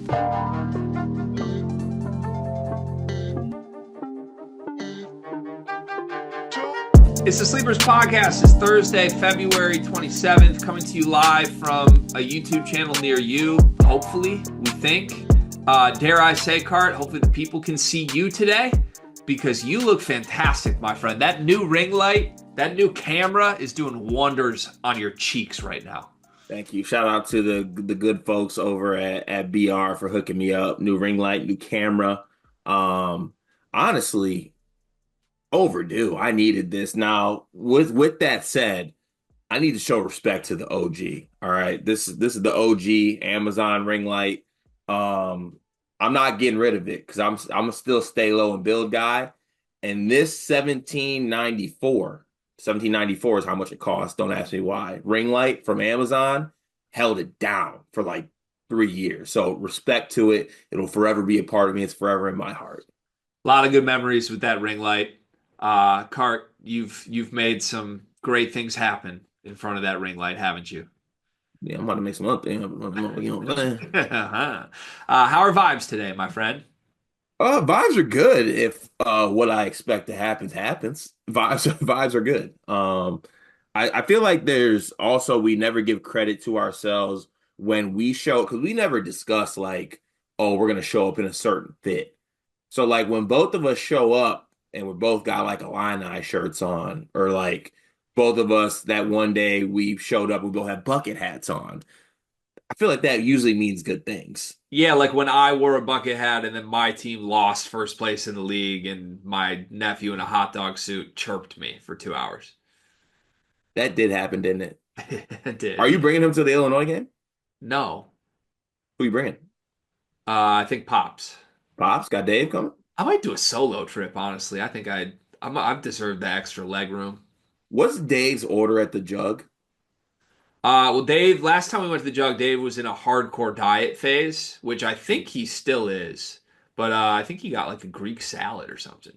It's the Sleepers Podcast. It's Thursday, February 27th, coming to you live from a YouTube channel near you, hopefully, we think. Dare I say, Cart, hopefully the people can see you today because you look fantastic, my friend. That new ring light, that new camera is doing wonders on your cheeks right now. Thank you. Shout out to the good folks over at BR for hooking me up. New ring light, new camera. Honestly, overdue. I needed this. Now, with that said, I need to show respect to the OG. All right. This is the OG Amazon ring light. I'm not getting rid of it because I'm still stay low and build guy. And this 1794 is how much it costs. Don't ask me why. Ring light from Amazon held it down for like 3 years. So respect to it. It'll forever be a part of me. It's forever in my heart. A lot of good memories with that ring light. Cart, you've made some great things happen in front of that ring light, haven't you? Yeah, I'm about to make some up things. You know what I'm saying? How are vibes today, my friend? Vibes are good if what I expect to happen happens. Vibes are good. I feel like there's also we never give credit to ourselves when we show because we never discuss like, oh, we're gonna show up in a certain fit. So like when both of us show up and we both got like Illini shirts on, or like both of us that one day we showed up, we both have bucket hats on. I feel like that usually means good things. Yeah, like when I wore a bucket hat and then my team lost first place in the league and my nephew in a hot dog suit chirped me for 2 hours. That did happen, didn't it? It did. Are you bringing him to the Illinois game? No. Who you bringing? I think Pops. Pops got Dave coming? I might do a solo trip, honestly. I think I've deserved the extra leg room. What's Dave's order at the Jug? Well, Dave, last time we went to the Jug, Dave was in a hardcore diet phase, which I think he still is. But I think he got like a Greek salad or something.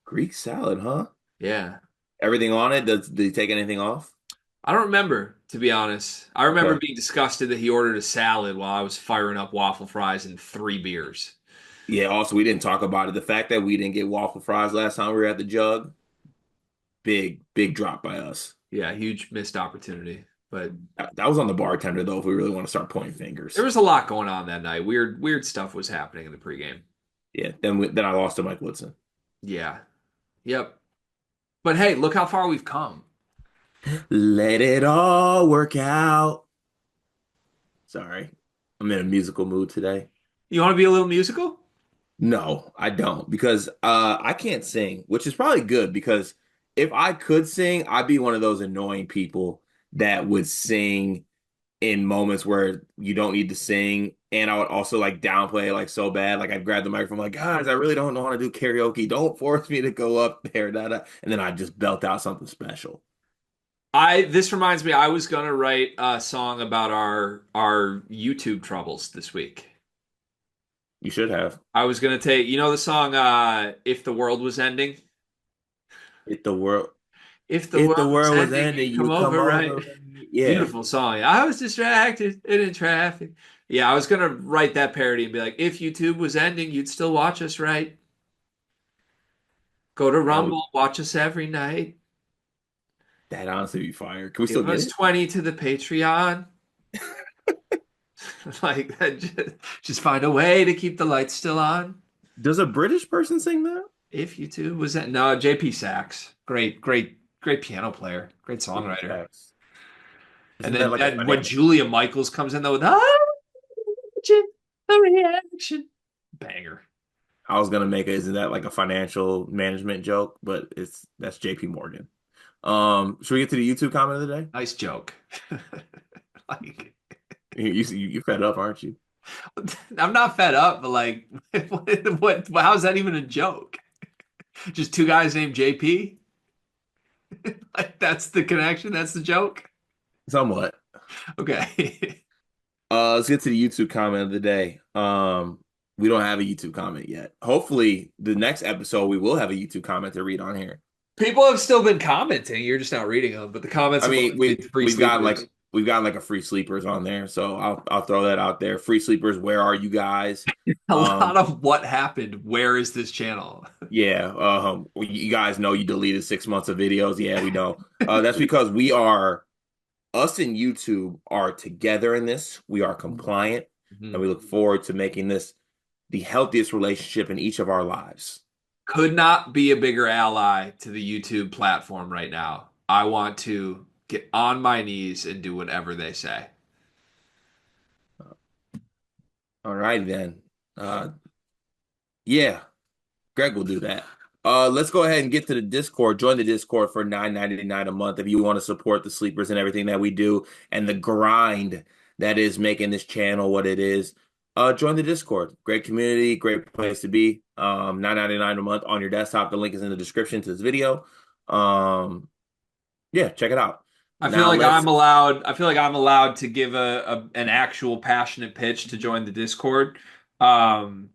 Greek salad, huh? Yeah. Everything on it? Did he take anything off? I don't remember, to be honest. I remember being disgusted that he ordered a salad while I was firing up waffle fries and 3 beers. Yeah, also, we didn't talk about it. The fact that we didn't get waffle fries last time we were at the Jug, big drop by us. Yeah, huge missed opportunity. But that was on the bartender, though, if we really want to start pointing fingers. there was a lot going on that night. Weird stuff was happening in the pregame. Yeah, then I lost to Mike Woodson. Yeah. Yep. But hey, look how far we've come. Let it all work out. Sorry. I'm in a musical mood today. You want to be a little musical? No, I don't, because I can't sing, which is probably good because if I could sing, I'd be one of those annoying people that would sing in moments where you don't need to sing. And I would also like downplay it like so bad. Like I'd grab the microphone, like, guys, I really don't know how to do karaoke. Don't force me to go up there. Da, da. And then I'd just belt out something special. This reminds me, I was gonna write a song about our YouTube troubles this week. You should have. I was gonna take, the song "If the World Was Ending." If the world If the world was ending, you come over, right? Yeah. Beautiful song. I was distracted and in traffic. Yeah, I was gonna write that parody and be like, if YouTube was ending, you'd still watch us, right? Go to Rumble, watch us every night. That honestly be fire. Can we still get it? 20 to the Patreon. Like that, just find a way to keep the lights still on. Does a British person sing that? If YouTube was that, no, JP Sachs, great piano player, great songwriter. And then like when Julia Michaels comes in though with a reaction, banger. I was gonna make it. Isn't that like a financial management joke? But that's JP Morgan. Should we get to the YouTube comment of the day? Nice joke. Like you fed up, aren't you? I'm not fed up, but like, what? How's that even a joke? Just two guys named JP? Like that's the connection. That's the joke. Somewhat. Okay. Let's get to the YouTube comment of the day. We don't have a YouTube comment yet. Hopefully, the next episode we will have a YouTube comment to read on here. People have still been commenting. You're just not reading them, but the comments. I mean, we've got like we've got like a free sleepers on there, so I'll throw that out there. Free sleepers, where are you guys? A lot Um, of what happened. Where is this channel? yeah, you guys know you deleted 6 months of videos. Yeah, we know. That's because we are us and YouTube are together in this. We are compliant, and Mhm. we look forward to making this the healthiest relationship in each of our lives. Could not be a bigger ally to the YouTube platform right now. I want to get on my knees and do whatever they say. All right, then. Yeah, Greg will do that. Let's go ahead and get to the Discord. Join the Discord for $9.99 a month if you want to support the sleepers and everything that we do and the grind that is making this channel what it is. Join the Discord. Great community, great place to be. $9.99 a month on your desktop. The link is in the description to this video. Um, yeah, check it out. I feel Now like let's. I'm allowed to give an actual passionate pitch to join the Discord. Um,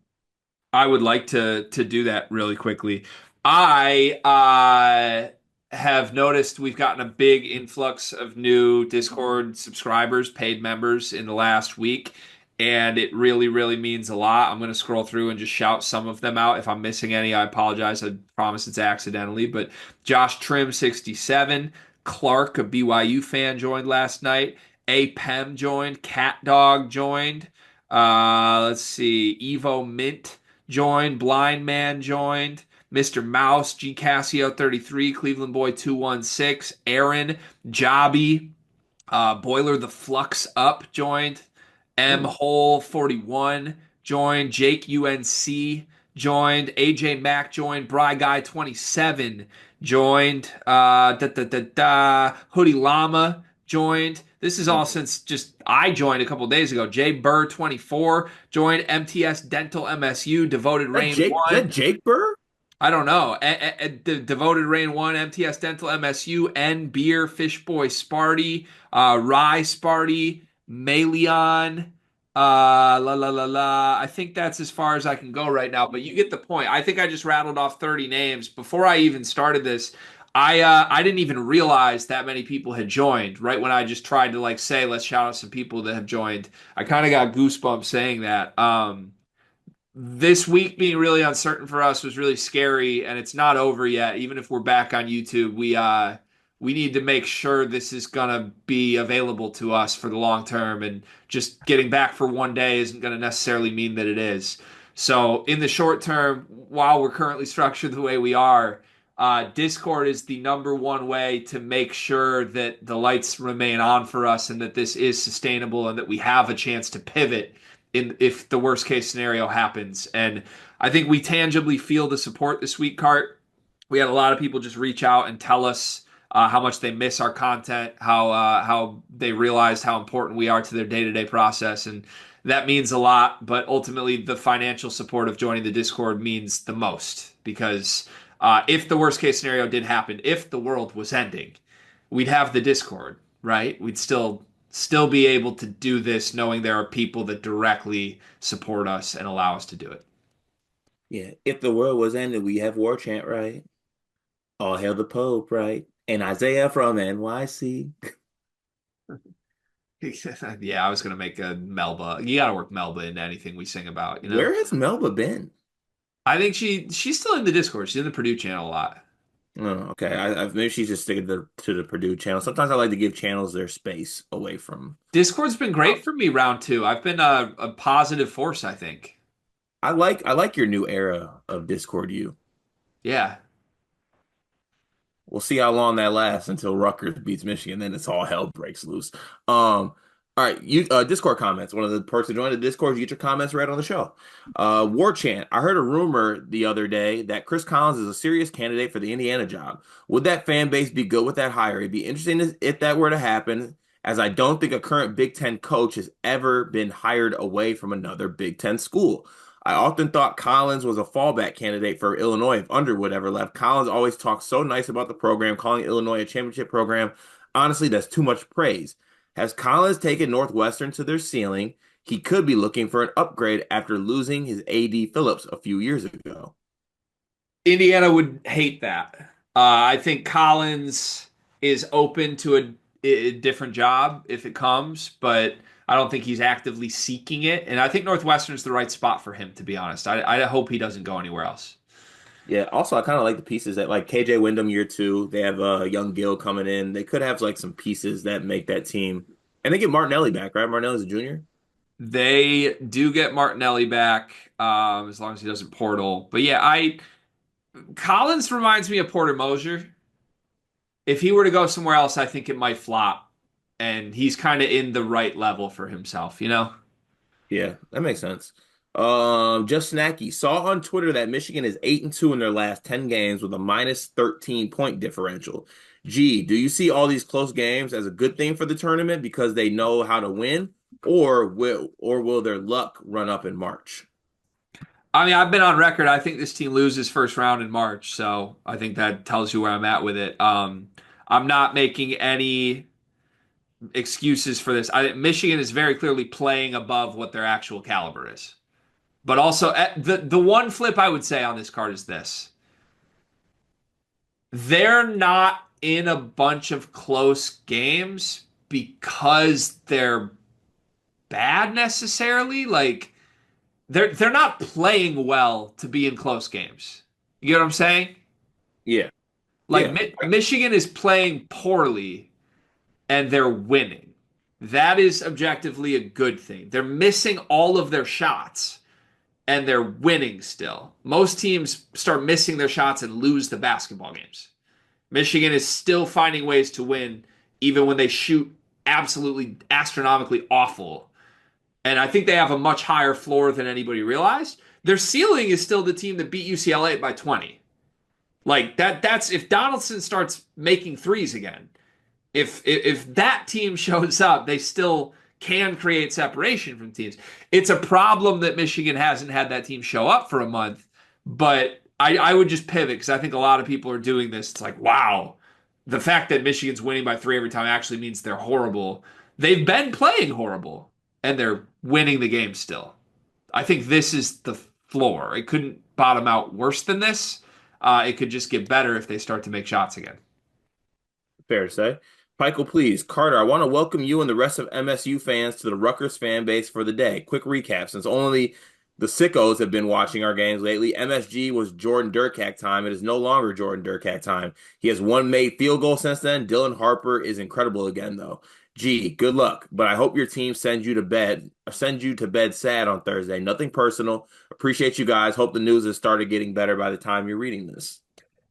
I would like to do that really quickly. I have noticed we've gotten a big influx of new Discord subscribers, paid members in the last week, and it really, really means a lot. I'm going to scroll through and just shout some of them out. If I'm missing any, I apologize. I promise it's accidentally. But Josh Trim 67, Clark, a BYU fan, joined last night. A Pem joined. Cat Dog joined. Let's see. Evo Mint joined. Blind Man joined. Mr. Mouse, G Casio 33, Cleveland Boy 216, Aaron, Jobby, Boiler the Flux Up joined. M Ooh. Hole 41 joined. Jake UNC joined. AJ Mack joined. Bry Guy 27 joined. Hoodie Llama joined. This is all since just I joined a couple days ago. Jay Burr 24 joined. MTS Dental MSU. Devoted Rain Is that 1. Jake Burr? I don't know. Devoted Rain 1, MTS Dental MSU, N Beer, Fishboy Sparty, Rye Sparty, Malion, la la la la. I think that's as far as I can go right now, but you get the point. I think I just rattled off 30 names. Before I even started this, I didn't even realize that many people had joined. Right when I just tried to like say, let's shout out some people that have joined. I kind of got goosebumps saying that. This week being really uncertain for us was really scary, and it's not over yet. Even if we're back on YouTube, we need to make sure this is gonna be available to us for the long term, and just getting back for one day isn't gonna necessarily mean that it is. So in the short term, while we're currently structured the way we are, Discord is the number one way to make sure that the lights remain on for us and that this is sustainable and that we have a chance to pivot in if the worst case scenario happens. And I think we tangibly feel the support this week, Cart. We had a lot of people just reach out and tell us how much they miss our content, how they realized how important we are to their day to day process, and that means a lot. But ultimately, the financial support of joining the Discord means the most because if the worst case scenario did happen, if the world was ending, we'd have the Discord, right? We'd still be able to do this knowing there are people that directly support us and allow us to do it. Yeah. If the world was ended, we have war chant, right? All hail the Pope, right? And Isaiah from NYC. Yeah, I was gonna make a Melba. You gotta work Melba into anything we sing about, you know? Where has Melba been? I think she's still in the Discord. She's in the Purdue channel a lot. Oh, okay. Maybe she's just sticking to the Purdue channel. Sometimes I like to give channels their space away from. Discord's been Uh, great for me round two. I've been a positive force, I think. I like your new era of Discord. Yeah. We'll see how long that lasts until Rutgers beats Michigan. Then it's all hell breaks loose. All right, you Discord comments. One of the perks of joining the Discord, you get your comments read on the show. War chant. I heard a rumor the other day that Chris Collins is a serious candidate for the Indiana job. Would that fan base be good with that hire? It'd be interesting if that were to happen, as I don't think a current Big Ten coach has ever been hired away from another Big Ten school. I often thought Collins was a fallback candidate for Illinois if Underwood ever left. Collins always talked so nice about the program, calling Illinois a championship program. Honestly, that's too much praise. Has Collins taken Northwestern to their ceiling? He could be looking for an upgrade after losing his AD Phillips a few years ago. Indiana would hate that. I think Collins is open to a different job if it comes, but I don't think he's actively seeking it. And I think Northwestern's the right spot for him, to be honest. I hope he doesn't go anywhere else. Yeah. Also, I kind of like the pieces that like KJ Wyndham year two. They have young Gill coming in. They could have like some pieces that make that team. And they get Martinelli back, right? Martinelli's a junior. They do get Martinelli back, as long as he doesn't portal. But yeah, I Collins reminds me of Porter Moser. If he were to go somewhere else, I think it might flop. And he's kind of in the right level for himself, you know? Yeah, that makes sense. Just Snacky saw on Twitter that Michigan is 8-2 in their last 10 games with a minus 13 point differential. Gee, do you see all these close games as a good thing for the tournament because they know how to win, or will their luck run up in March? I mean, I've been on record. I think this team loses first round in March, so I think that tells you where I'm at with it. I'm not making any excuses for this. Michigan is very clearly playing above what their actual caliber is. But also, the one flip I would say on this card is this: they're not in a bunch of close games because they're bad necessarily. Like they're not playing well to be in close games. You get what I'm saying? Yeah, Like yeah, Michigan is playing poorly and they're winning. That is objectively a good thing. They're missing all of their shots and they're winning still. Most teams start missing their shots and lose the basketball games. Michigan is still finding ways to win even when they shoot absolutely astronomically awful. And I think they have a much higher floor than anybody realized. Their ceiling is still the team that beat UCLA by 20. Like that's if Donaldson starts making threes again. If that team shows up, they still can create separation from teams. It's a problem that Michigan hasn't had that team show up for a month, but I would just pivot because I think a lot of people are doing this. It's like, wow, the fact that Michigan's winning by 3 every time actually means they're horrible. They've been playing horrible and they're winning the game still. I think this is the floor. It couldn't bottom out worse than this. It could just get better if they start to make shots again. fair to say. Michael, please. Carter, I want to welcome you and the rest of MSU fans to the Rutgers fan base for the day. Quick recap. Since only the sickos have been watching our games lately, MSG was Jordan Durkat time. It is no longer Jordan Durkat time. He has one made field goal since then. Dylan Harper is incredible again, though. Gee, good luck. But I hope your team sends you to bed sad on Thursday. Nothing personal. Appreciate you guys. Hope the news has started getting better by the time you're reading this.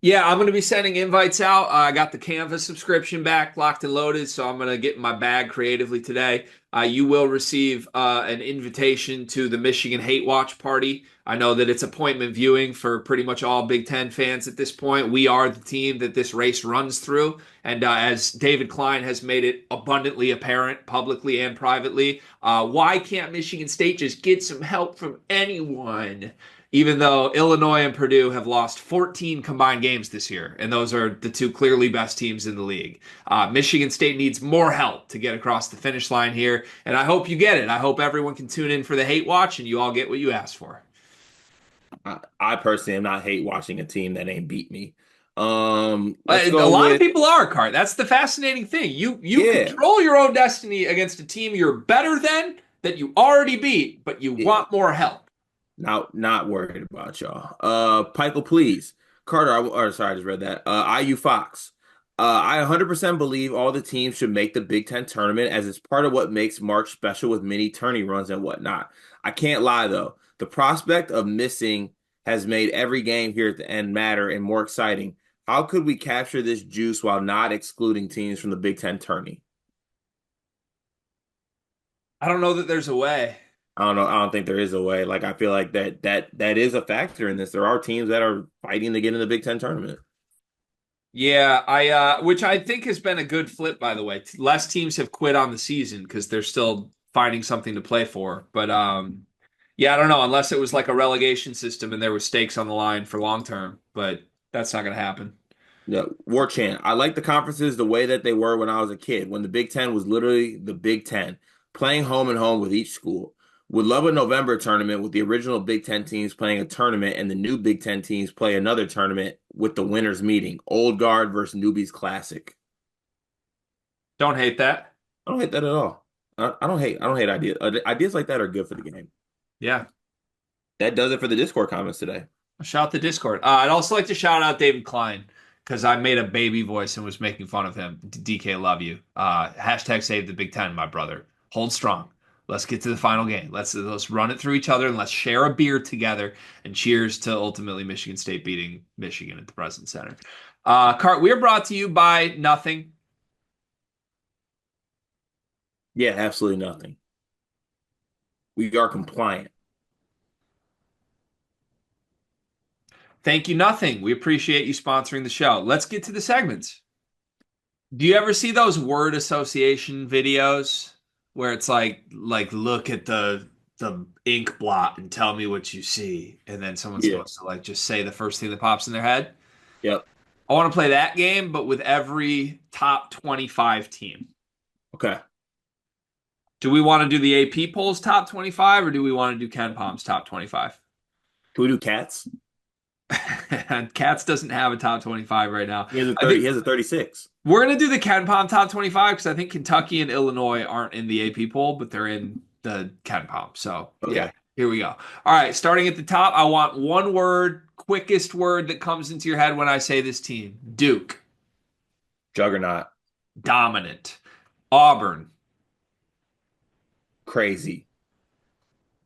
Yeah, I'm going to be sending invites out. I got the Canva subscription back locked and loaded, so I'm going to get in my bag creatively today. You will receive an invitation to the Michigan Hate Watch party. I know that it's appointment viewing for pretty much all Big Ten fans at this point. We are the team that this race runs through. And as David Klein has made it abundantly apparent publicly and privately, why can't Michigan State just get some help from anyone? Even though Illinois and Purdue have lost 14 combined games this year, and those are the two clearly best teams in the league. Michigan State needs more help to get across the finish line here, and I hope you get it. I hope everyone can tune in for the hate watch, and you all get what you asked for. I personally am not hate watching a team that ain't beat me. Let's A go lot of with people are, Cart. That's the fascinating thing. You yeah. control your own destiny against a team you're better than that you already beat, but you want more help. Not worried about y'all. Pikel, please. Carter, sorry, I just read that. IU Fox. I 100% believe all the teams should make the Big Ten tournament as it's part of what makes March special with mini tourney runs and whatnot. I can't lie though. The prospect of missing has made every game here at the end matter and more exciting. How could we capture this juice while not excluding teams from the Big Ten tourney? I don't know that there's a way. I don't know. I don't think there is a way. Like I feel like that is a factor in this. There are teams that are fighting to get in the Big Ten tournament. Yeah, I which I think has been a good flip, by the way. Less teams have quit on the season because they're still finding something to play for. But yeah, I don't know, unless it was like a relegation system and there were stakes on the line for long term, but that's not going to happen. Yeah, War Chant. I like the conferences the way that they were when I was a kid, when the Big Ten was literally the Big Ten, playing home and home with each school. Would love a November tournament with the original Big Ten teams playing a tournament and the new Big Ten teams play another tournament with the winners meeting. Old guard versus newbies classic. Don't hate that. I don't hate that at all. I don't hate ideas. Ideas like that are good for the game. Yeah. That does it for the Discord comments today. Shout out the Discord. I'd also like to shout out David Klein because I made a baby voice and was making fun of him. DK, love you. Hashtag save the Big Ten, my brother. Hold strong. Let's get to the final game. Let's run it through each other and let's share a beer together. And cheers to ultimately Michigan State beating Michigan at the President Center. Cart, we are brought to you by nothing. Yeah, absolutely nothing. We are compliant. Thank you, nothing. We appreciate you sponsoring the show. Let's get to the segments. Do you ever see those word association videos where it's like look at the ink blot and tell me what you see, and then someone's Yeah. supposed to like just say the first thing that pops in their head? Yep. I want to play that game, but with every top 25 team. Okay. Do we want to do the AP polls top 25 or do we want to do Ken Palm's top 25? Can we do cats? Cats doesn't have a top 25 right now. He has a I 30, think he has a 36. we're gonna do the Ken Palm top 25 because I think Kentucky and Illinois aren't in the AP poll, but they're in the Ken Palm. So yeah, Okay. here we go. All right, starting at the top, I want one word, quickest word that comes into your head when I say this team. Duke, Juggernaut. dominant. Auburn, Crazy.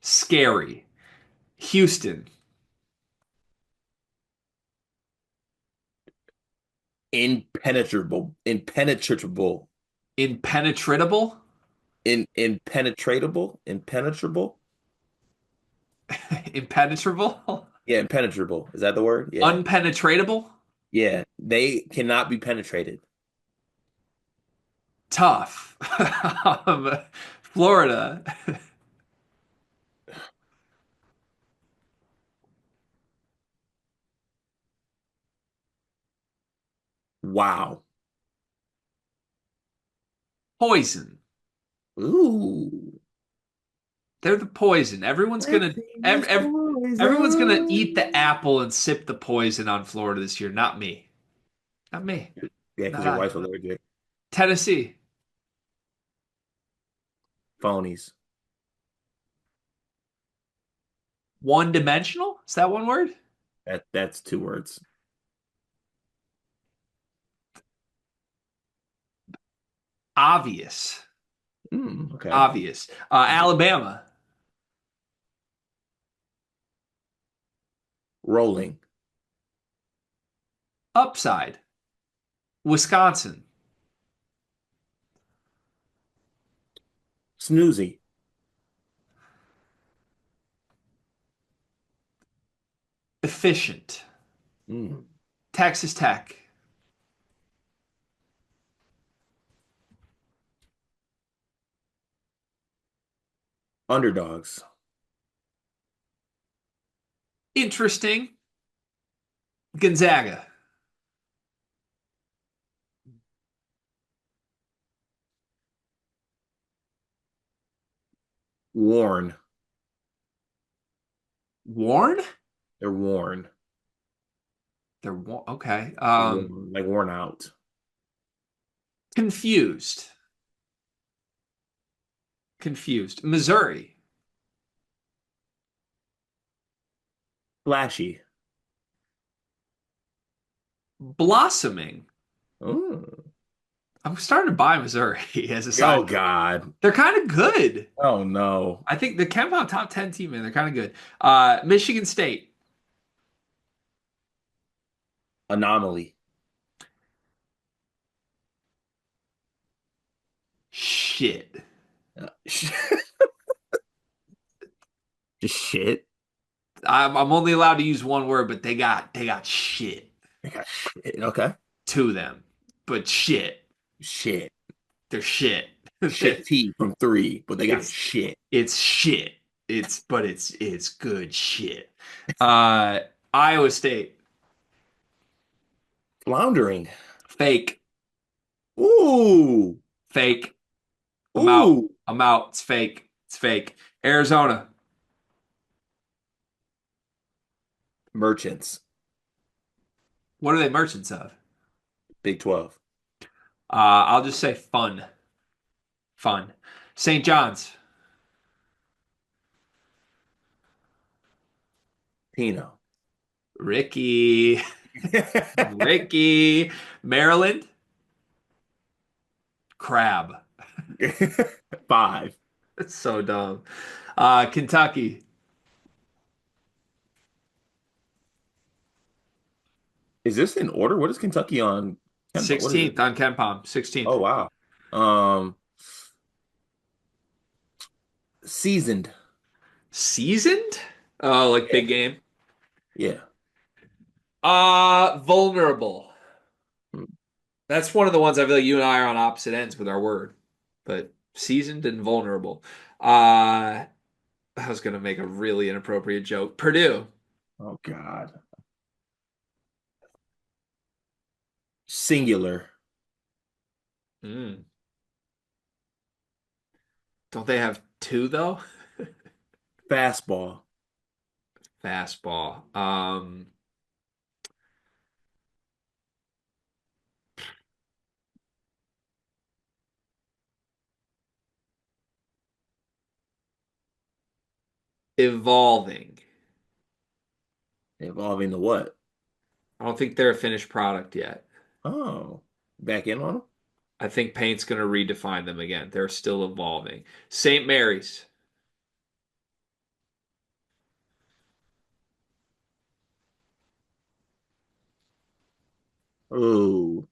scary. Houston, Impenetrable. Impenetrable. impenetrable. Impenetratable. Impenetrable. Impenetrable. Yeah, impenetrable. Is that the word? Yeah. Unpenetratable. Yeah. They cannot be penetrated. Tough. Florida, Wow. poison. Ooh. They're the poison. Everyone's gonna eat the apple and sip the poison on Florida this year. Not me. Not me. Yeah, because Not your I. wife's allergic. Tennessee. Phonies. One dimensional? Is that one word? That's two words. Obvious. Okay. Obvious. Alabama. Rolling. Upside. Wisconsin. Snoozy. Efficient. Mm. Texas Tech. Underdogs. Interesting. Gonzaga. Worn. Warn? They're worn. Okay. Worn. Like worn out. Confused. Confused. Missouri. Flashy. Blossoming. Oh. I'm starting to buy Missouri as a Oh side. God. They're kind of good. Oh no. I think the KenPom top 10 team, man, they're kind of good. Michigan State. Anomaly. Shit. Just shit. I'm only allowed to use one word, but they got shit They got shit. Okay. to them. But shit. Shit. They're shit. Shit T from 3, but they got It's shit. it's shit. It's good shit. Iowa State. Floundering. Fake. Ooh. Fake. I'm out. Ooh. I'm out. It's fake. It's fake. Arizona. Merchants. What are they merchants of? Big 12. I'll just say fun. Fun. St. John's. Pino. Ricky. Ricky. Maryland. Crab. Five. That's so dumb. Kentucky. Is this in order? What is Kentucky on? What is it? 16th on Ken Palm. 16th. Oh wow. Um, Seasoned. Seasoned? Oh, like Yeah. big game. Yeah. Vulnerable. Hmm. That's one of the ones I feel like you and I are on opposite ends with our word. But seasoned and vulnerable. I was gonna make a really inappropriate joke. Purdue. Oh God. Singular. Mm. Don't they have two though? Fastball. Fastball. Evolving. Involving the what? I don't think they're a finished product yet. Oh, back in on them? I think paint's gonna redefine them again. They're still evolving. St. Mary's. Oh,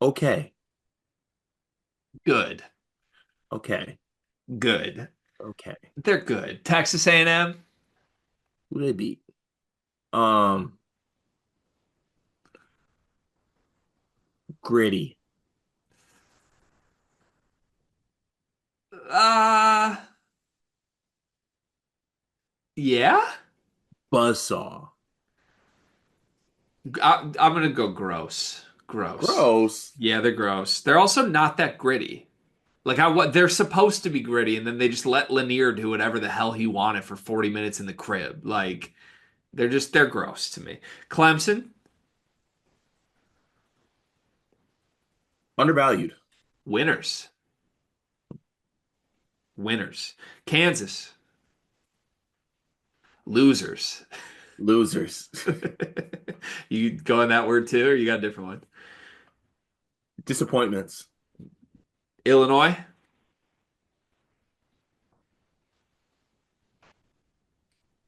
okay. Good. Okay. Good. Okay. They're good. Texas A&M. Who they beat? Um, Gritty. Uh yeah. Buzzsaw. I'm gonna go gross. Gross. Gross. Yeah, they're gross. They're also not that gritty. Like I what they're supposed to be gritty, and then they just let Lanier do whatever the hell he wanted for 40 minutes in the crib. Like they're gross to me. Clemson, Undervalued. winners. Winners. Kansas, losers. Losers. You go in that word too, or you got a different one? Disappointments. Illinois,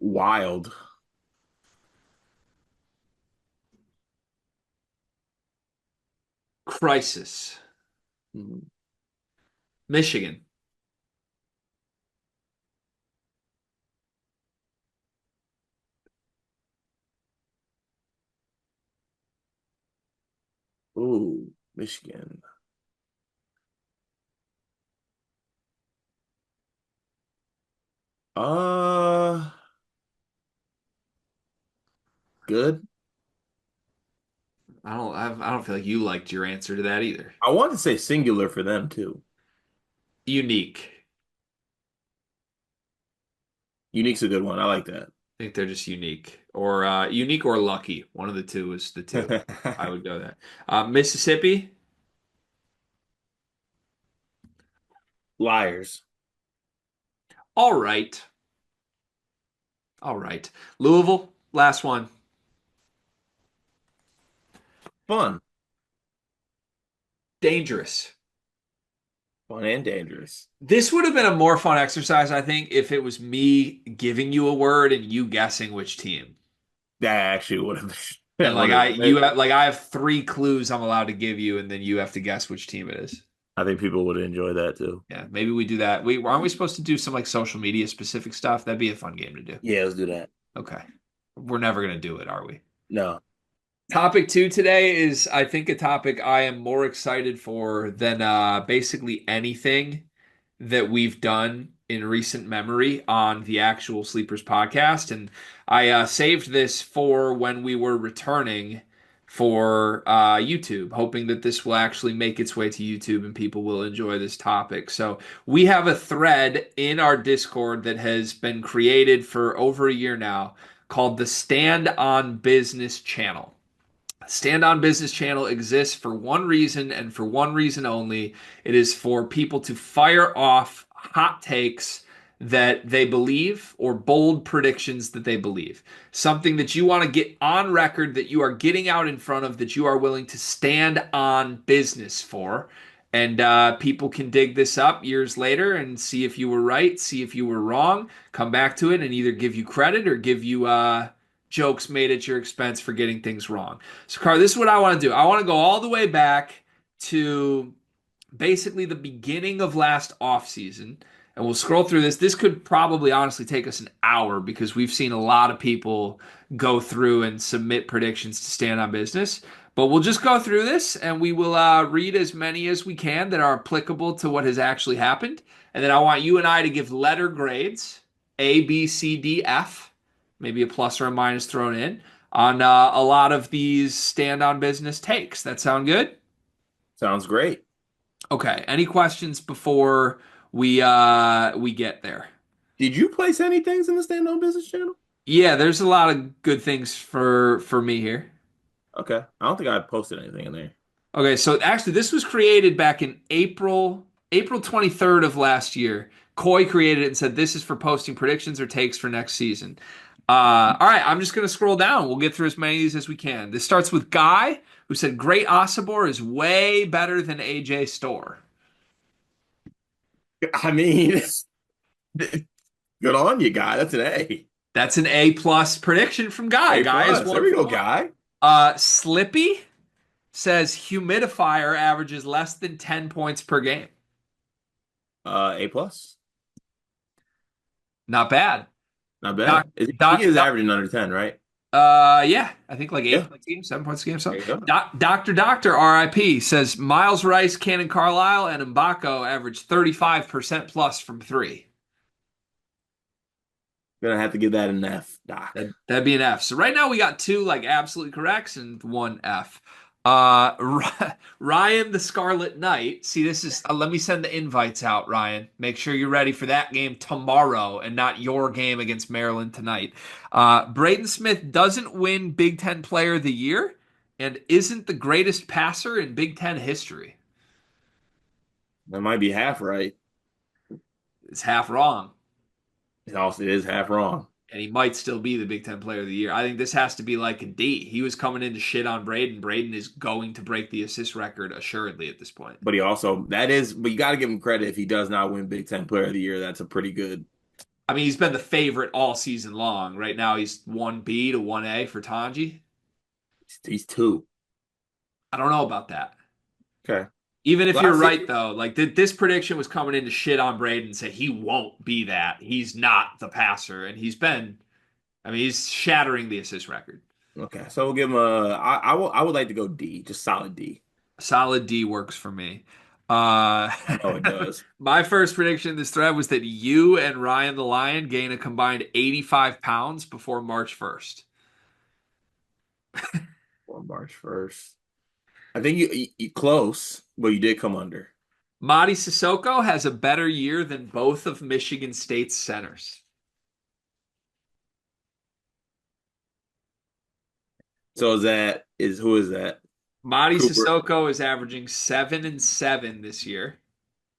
Wild. crisis. Mm. Michigan, Ooh, Michigan. Uh, Good. I don't feel like you liked your answer to that either. I want to say singular for them too. Unique. Unique's a good one. I like that. I think they're just unique or lucky. One of the two is the two. I would go that. Mississippi. Liars. All right. All right. Louisville, last one. Fun. Dangerous. Fun and dangerous. This would have been a more fun exercise, I think, if it was me giving you a word and you guessing which team. That actually would have And that would have I have three clues I'm allowed to give you, and then you have to guess which team it is. I think people would enjoy that too. Yeah, maybe we do that. We aren't we supposed to do some like social media specific stuff? That'd be a fun game to do. Yeah, let's do that. Okay. We're never gonna do it, are we? No. Topic two today is, I think, a topic I am more excited for than basically anything that we've done in recent memory on the actual Sleepers podcast. And I saved this for when we were returning for YouTube, hoping that this will actually make its way to YouTube and people will enjoy this topic. So we have a thread in our Discord that has been created for over a year now called the Stand on Business channel. Stand on Business channel exists for one reason and for one reason only. It is for people to fire off hot takes that they believe or bold predictions that they believe. Something that you want to get on record, that you are getting out in front of, that you are willing to stand on business for. And people can dig this up years later and see if you were right, see if you were wrong, come back to it and either give you credit or give you jokes made at your expense for getting things wrong. So, Carr, this is what I want to do. I want to go all the way back to basically the beginning of last offseason, and we'll scroll through this. This could probably honestly take us an hour because we've seen a lot of people go through and submit predictions to Stand on Business. But we'll just go through this and we will read as many as we can that are applicable to what has actually happened. And then I want you and I to give letter grades A, B, C, D, F, maybe a plus or a minus thrown in on a lot of these Stand on Business takes. That sound good? Sounds great. Okay. Any questions before we get there? Did you place any things in the Stand On Business channel? Yeah, there's a lot of good things for me here. Okay. I don't think I posted anything in there. Okay, so actually this was created back in April 23rd of last year. Coy created it and said this is for posting predictions or takes for next season. All right, I'm just gonna scroll down. We'll get through as many of these as we can. This starts with Guy, who said Great Osibor is way better than AJ Store. I mean, good on you, guy. That's an A. That's an A plus prediction from Guy. A Guy is plus. one There we for go, one. guy. Slippy says humidifier averages less than 10 points per game. A plus. Not bad. Not bad. Doc, He doc, is doc, averaging under 10, right? yeah, I think like 8 Yeah. points a game, 7 points a game. There So, you go. Doctor, RIP says Miles Rice, Cannon Carlisle, and Mbako average 35% plus from three. Gonna have to give that an F, Doc. That'd be an F. So right now we got two like absolutely corrects and one F. Ryan the Scarlet Knight. See, this is let me send the invites out, Ryan. Make sure you're ready for that game tomorrow and not your game against Maryland tonight. Braden Smith doesn't win Big Ten Player of the Year and isn't the greatest passer in Big Ten history. That might be half right. It's half wrong. It also is half wrong. And he might still be the Big Ten Player of the Year. I think this has to be like a D. He was coming in to shit on Braden. Braden is going to break the assist record assuredly at this point. But but you got to give him credit if he does not win Big Ten Player of the Year. That's a pretty good. I mean, he's been the favorite all season long. Right now, he's 1B to 1A for Tanji. He's 2. I don't know about that. Okay. Even if you're right, though, like this prediction was coming in to shit on Braden and say he won't be that. He's not the passer. And he's shattering the assist record. Okay. So we'll give him I would like to go D, just solid D. Solid D works for me. Oh, it does. My first prediction in this thread was that you and Ryan the Lion gain a combined 85 pounds before March 1st. Or March 1st. I think you close, but you did come under. Mady Sissoko has a better year than both of Michigan State's centers. So who is that? Mady Sissoko is averaging 7 and 7 this year.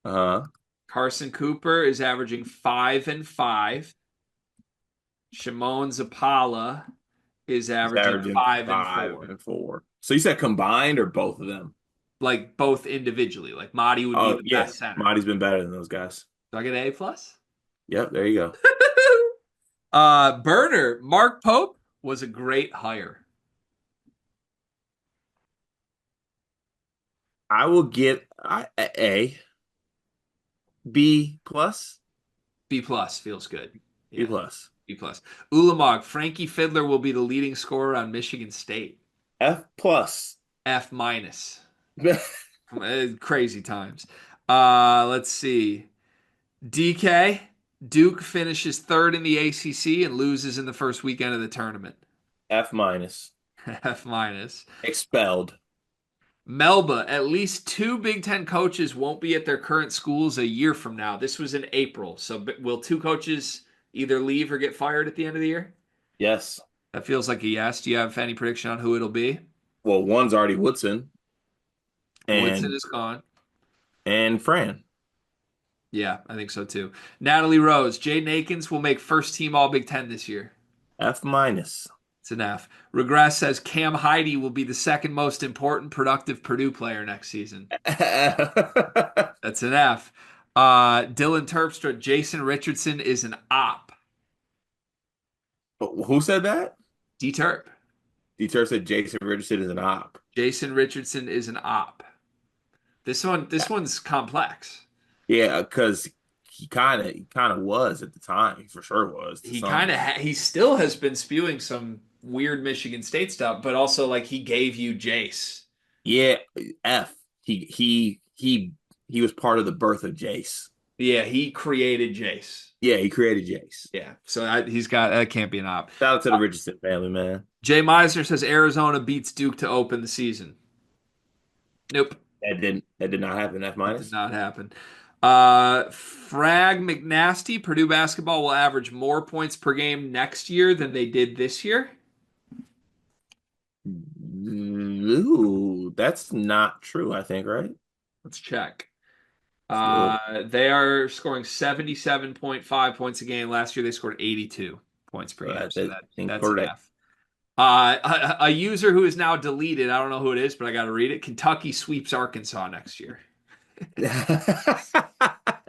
Uh-huh. Carson Cooper is averaging 5 and 5. Shimon Zapala is averaging 5 and 4. So you said combined or both of them? Like both individually. Like Mady would be the best center. Mady's been better than those guys. Do I get an A plus? Yep, there you go. Burner, Mark Pope was a great hire. I will get A. B plus. B plus feels good. Yeah. B plus. B plus. Ulamog, Frankie Fiddler will be the leading scorer on Michigan State. F plus. F minus. Crazy times. Let's see. DK, Duke finishes third in the ACC and loses in the first weekend of the tournament. F minus. F minus. Expelled. Melba, at least 2 Big Ten coaches won't be at their current schools a year from now. This was in April. So will 2 coaches either leave or get fired at the end of the year? Yes. That feels like a yes. Do you have any prediction on who it'll be? Well, one's already Woodson Woodson and is gone. Fran. Yeah, I think so too. Natalie Rose, Jaden Akins will make first team All Big Ten this year. F minus. It's an F. Regress says Cam Heidi will be the second most important productive Purdue player next season. That's an F. Dylan Terpstra, Jason Richardson is an op. Who said that? D Terp. Deter said Jason Richardson is an op. Jason Richardson is an op. This one's complex. Yeah, because he kind of was at the time. He for sure was to He some. kind of he still has been spewing some weird Michigan State stuff, but also like he gave you Jace. Yeah, F. He was part of the birth of Jace. Yeah, he created Jace. Yeah, he created Jace. Yeah, so he's got that can't be an op. Shout out to the Richardson family, man. Jay Meisner says Arizona beats Duke to open the season. Nope, That did not happen. F that did minus. not happen. Frag McNasty, Purdue basketball will average more points per game next year than they did this year. Ooh, that's not true, I think, right? Let's check. Let's do it. They are scoring 77.5 points a game. Last year they scored 82 points per game. So That's that's an incorrect. F. A user who is now deleted, I don't know who it is, but I got to read it. Kentucky sweeps Arkansas next year.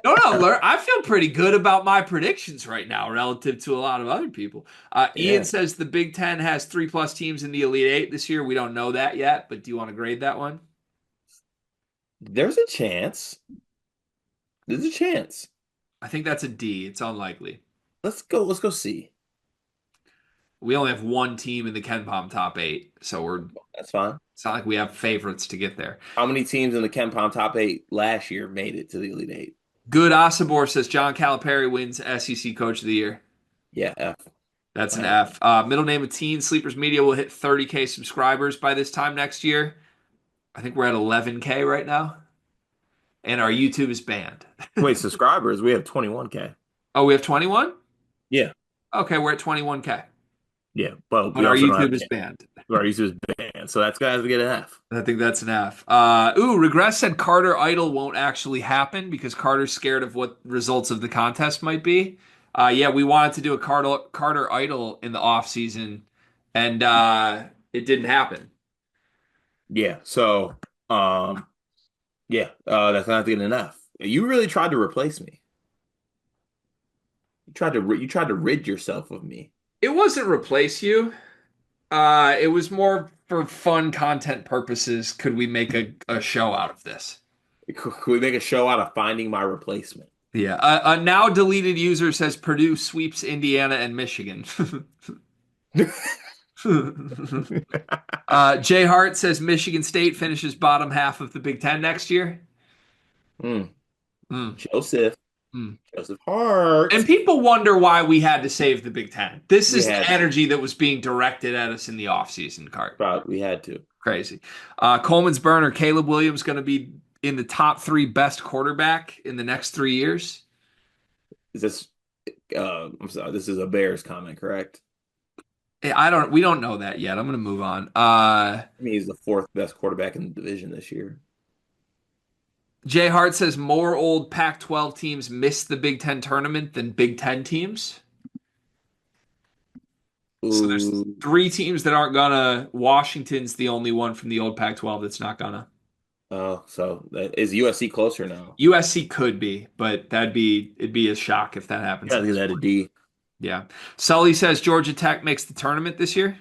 No, no, I feel pretty good about my predictions right now relative to a lot of other people. Ian Yeah. says the Big Ten has 3+ teams in the Elite Eight this year. We don't know that yet, but do you want to grade that one? There's a chance. There's a chance. I think that's a D. It's unlikely. Let's go see. We only have one team in the Ken Palm top eight, so That's fine. it's not like we have favorites to get there. How many teams in the Ken Palm top eight last year made it to the Elite Eight? Good Asabor says John Calipari wins SEC Coach of the Year. Yeah, F. That's an Wow. F. Middle name of teen Sleepers Media will hit 30K subscribers by this time next year. I think we're at 11K right now, and our YouTube is banned. Wait, subscribers, we have 21K. Oh, we have 21? Yeah, Okay, we're at 21K, yeah, but but we our also don't have YouTube is banned. our users banned, so that's gonna have to get an F. I think that's an F. Regress said Carter Idol won't actually happen because Carter's scared of what results of the contest might be. Yeah, we wanted to do a Carter Idol in the off season, and it didn't happen. Yeah, so yeah, that's gonna have to get an F. You really tried to replace me. You tried to rid yourself of me. It wasn't replace you. It was more for fun content purposes. Could we make a show out of this? Could we make a show out of finding my replacement? Yeah. A now deleted user says Purdue sweeps Indiana and Michigan. Jay Hart says Michigan State finishes bottom half of the Big Ten next year. Mm, Mm, Joseph. mm. Joseph Hart. And people wonder why we had to save the Big Ten. This We is had the to. energy that was being directed at us in the offseason, Cart. We had to. Crazy. Coleman's burner, Caleb Williams going to be in the top 3 best quarterback in the next 3 years. Is this I'm sorry, this is a Bears comment, correct? We don't know that yet. I'm going to move on. I mean, he's the fourth best quarterback in the division this year. Jay Hart says more old Pac-12 teams missed the Big Ten tournament than Big Ten teams. So there's Ooh, 3 teams that aren't gonna. Washington's the only one from the old Pac-12 that's not gonna. oh, so is USC closer now? USC could be, but it'd be a shock if that happens. Yeah, I think that a D. Yeah. Sully says Georgia Tech makes the tournament this year.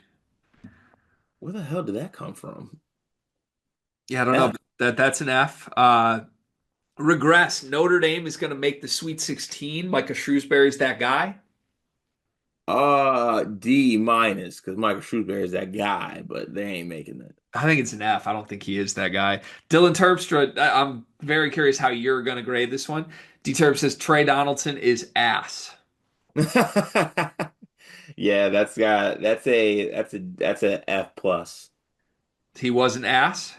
Where the hell did that come from? Yeah, I don't know. F. That's an F. Regress. Notre Dame is going to make the Sweet 16. Micah Shrewsbury's that guy. D minus because Michael Shrewsbury is that guy, but they ain't making it. I think it's an F. I don't think he is that guy. Dylan Terpstra. I'm very curious how you're going to grade this one. D Terp says Trey Donaldson is ass. Yeah, that's a F plus. He was an ass,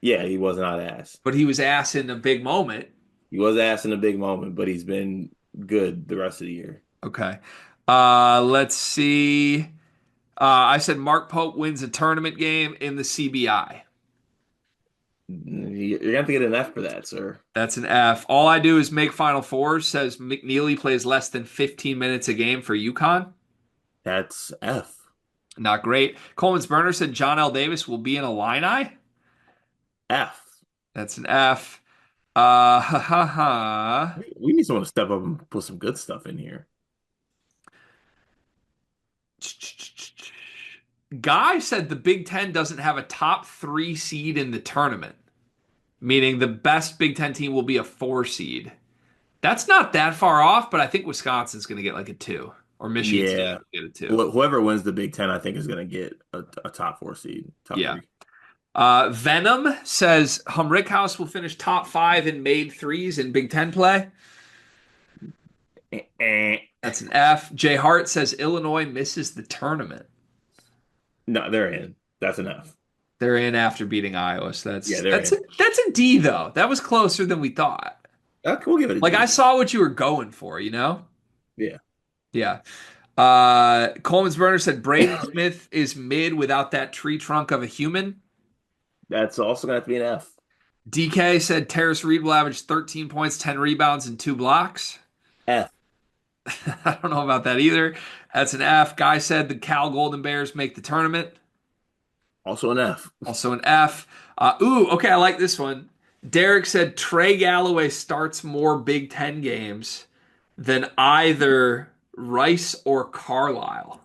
Yeah, he was not ass. but he was ass in a big moment. He was ass in a big moment, but he's been good the rest of the year. Okay. Let's see. I said Mark Pope wins a tournament game in the CBI. You're gonna have to get an F for that, sir. That's an F. All I do is make Final Fours. Says McNeely plays less than 15 minutes a game for UConn. That's F. Not great. Coleman's Burner said John L. Davis will be in Illini. F. That's an F. Ha ha ha. We need someone to step up and put some good stuff in here. Guy said the Big Ten doesn't have a top three seed in the tournament, meaning the best Big Ten team will be a four seed. That's not that far off, but I think Wisconsin's going to get like a two, or Michigan State's Yeah. going to get a two. Whoever wins the Big Ten, I think, is going to get a top four seed, top Yeah. three. Venom says Humrickhouse will finish top five in made threes in Big Ten play. Eh. That's an F. Jay Hart says Illinois misses the tournament. No, they're in. That's an F. They're in after beating Iowa. So Yeah, they're in. that's a D though. That was closer than we thought. We'll give it a Like I D. saw what you were going for, you know? Yeah. Yeah. Coleman's Burner said Braden Smith is mid without that tree trunk of a human. That's also going to have to be an F. DK said Terrace Reed will average 13 points, 10 rebounds, and 2 blocks. F. I don't know about that either. That's an F. Guy said the Cal Golden Bears make the tournament. Also an F. Also an F. Okay, I like this one. Derek said Trey Galloway starts more Big Ten games than either Rice or Carlisle.